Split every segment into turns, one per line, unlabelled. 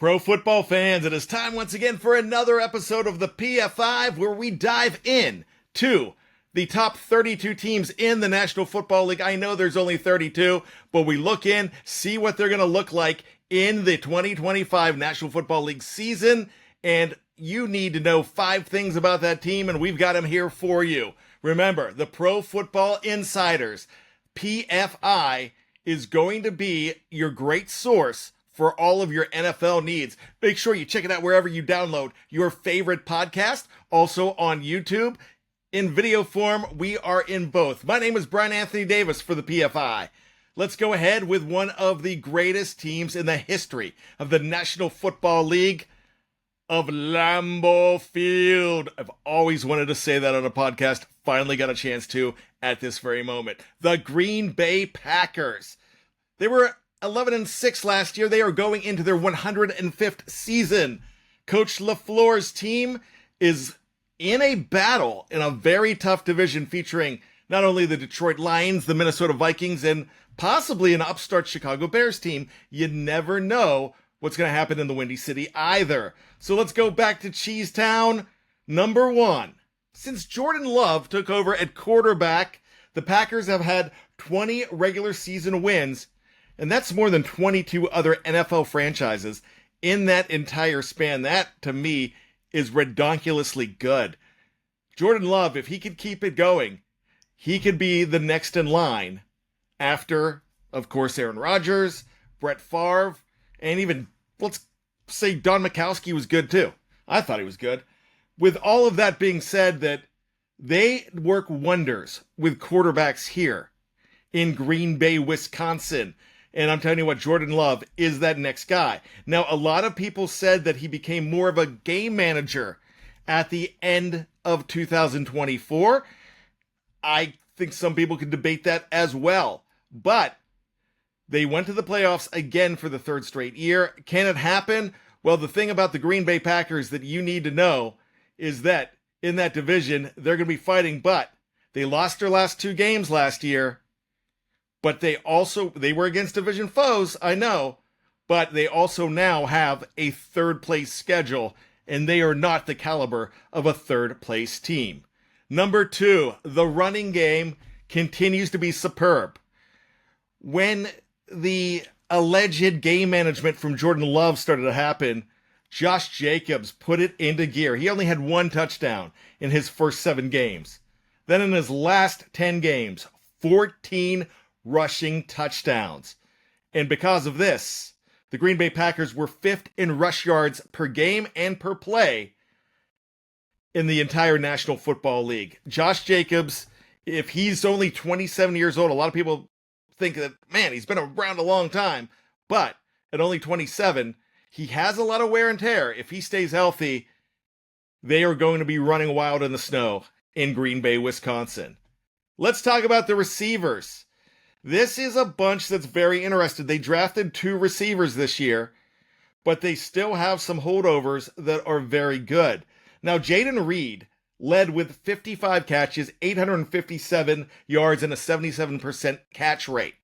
Pro football fans, it is time once again for another episode of the PFIve where we dive in to the top 32 teams in the National Football League. I know there's only 32, but we look in, see what they're going to look like in the 2025 National Football League season, and you need to know 5 things about that team, and we've got them here for you. Remember, the Pro Football Insiders, PFI, is going to be your great source for all of your NFL needs. Make sure you check it out wherever you download your favorite podcast. Also on YouTube. In video form, we are in both. My name is Bryan Davis for the PFI. Let's go ahead with one of the greatest teams in the history of the National Football League, of Lambeau Field. I've always wanted to say that on a podcast. Finally got a chance to at this very moment. The Green Bay Packers. They were 11-6 last year. They are going into their 105th season. Coach LaFleur's team is in a battle in a very tough division featuring not only the Detroit Lions, the Minnesota Vikings, and possibly an upstart Chicago Bears team. You never know what's going to happen in the Windy City either. So let's go back to Cheese Town. Number 1. Since Jordan Love took over at quarterback, the Packers have had 20 regular season wins, and that's more than 22 other NFL franchises in that entire span. That, to me, is redonkulously good. Jordan Love, if he could keep it going, he could be the next in line after, of course, Aaron Rodgers, Brett Favre, and even, let's say, Don Majkowski was good too. I thought he was good. With all of that being said, that they work wonders with quarterbacks here in Green Bay, Wisconsin. And I'm telling you what, Jordan Love is that next guy. Now, a lot of people said that he became more of a game manager at the end of 2024. I think some people could debate that as well. But they went to the playoffs again for the 3rd straight year. Can it happen? Well, the thing about the Green Bay Packers that you need to know is that in that division, they're going to be fighting, but they lost their last 2 games last year. But they were against division foes, I know, but they also now have a 3rd place schedule, and they are not the caliber of a 3rd place team. Number 2, the running game continues to be superb. When the alleged game management from Jordan Love started to happen, Josh Jacobs put it into gear. He only had 1 touchdown in his first 7 games. Then in his last 10 games, 14 rushing touchdowns. And because of this, the Green Bay Packers were 5th in rush yards per game and per play in the entire National Football League. Josh Jacobs, if he's only 27 years old, a lot of people think that, man, he's been around a long time. But at only 27, he has a lot of wear and tear. If he stays healthy, they are going to be running wild in the snow in Green Bay, Wisconsin. Let's talk about the receivers. This is a bunch that's very interested. They drafted 2 receivers this year, but they still have some holdovers that are very good. Now, Jayden Reed led with 55 catches, 857 yards, and a 77% catch rate.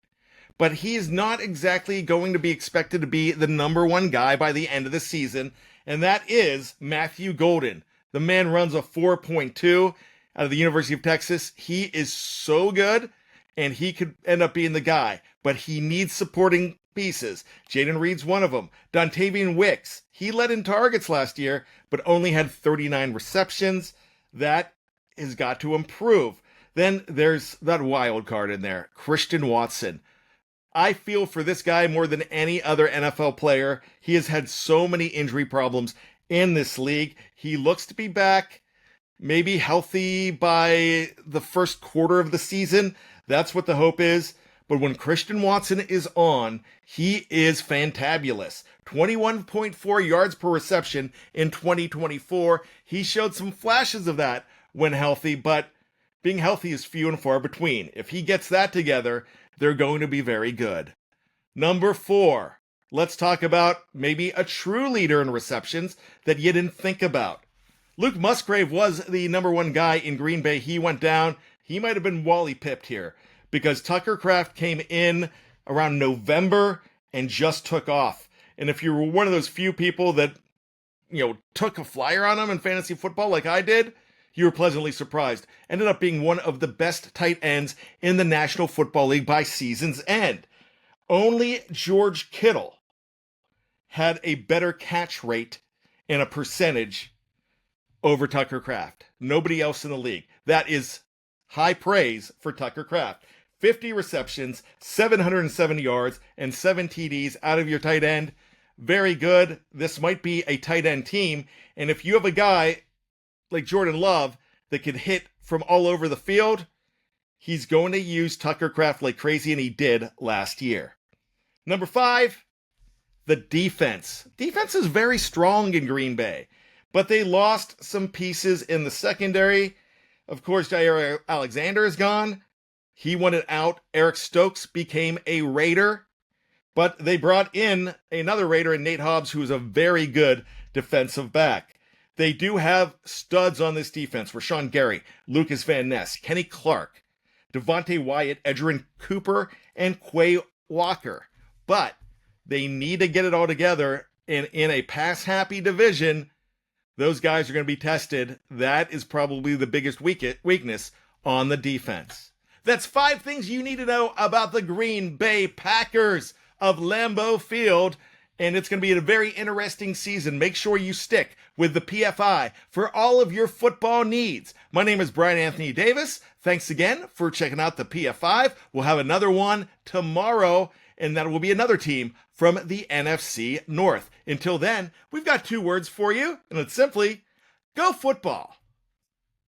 But he's not exactly going to be expected to be the number 1 guy by the end of the season, and that is Matthew Golden. The man runs a 4.2 out of the University of Texas. He is so good, and he could end up being the guy, but he needs supporting pieces. Jayden Reed's one of them. Dontavian Wicks, he led in targets last year, but only had 39 receptions. That has got to improve. Then there's that wild card in there, Christian Watson. I feel for this guy more than any other NFL player. He has had so many injury problems in this league. He looks to be back, maybe healthy by the first quarter of the season. That's what the hope is. But when Christian Watson is on, he is fantabulous. 21.4 yards per reception in 2024. He showed some flashes of that when healthy, but being healthy is few and far between. If he gets that together, they're going to be very good. Number 4, let's talk about maybe a true leader in receptions that you didn't think about. Luke Musgrave was the number 1 guy in Green Bay. He went down. He might have been Wally pipped here because Tucker Kraft came in around November and just took off. And if you were one of those few people that, took a flyer on him in fantasy football like I did, you were pleasantly surprised. Ended up being one of the best tight ends in the National Football League by season's end. Only George Kittle had a better catch rate and a percentage over Tucker Kraft. Nobody else in the league. That is high praise for Tucker Kraft. 50 receptions, 770 yards, and 7 TDs out of your tight end. Very good. This might be a tight end team. And if you have a guy like Jordan Love that can hit from all over the field, he's going to use Tucker Kraft like crazy, and he did last year. Number 5, the defense. Defense is very strong in Green Bay, but they lost some pieces in the secondary. Of course, Jair Alexander is gone. He wanted out. Eric Stokes became a Raider, but they brought in another Raider in Nate Hobbs, who's a very good defensive back. They do have studs on this defense. Rashawn Gary, Lukas Van Ness, Kenny Clark, Devontae Wyatt, Edgerrin Cooper, and Quay Walker. But they need to get it all together. And in a pass-happy division, those guys are going to be tested. That is probably the biggest weakness on the defense. That's 5 things you need to know about the Green Bay Packers of Lambeau Field. And it's going to be a very interesting season. Make sure you stick with the PFI for all of your football needs. My name is Bryan Davis. Thanks again for checking out the PFIve. We'll have another one tomorrow, and that will be another team from the NFC North. Until then, we've got 2 words for you, and it's simply, go football.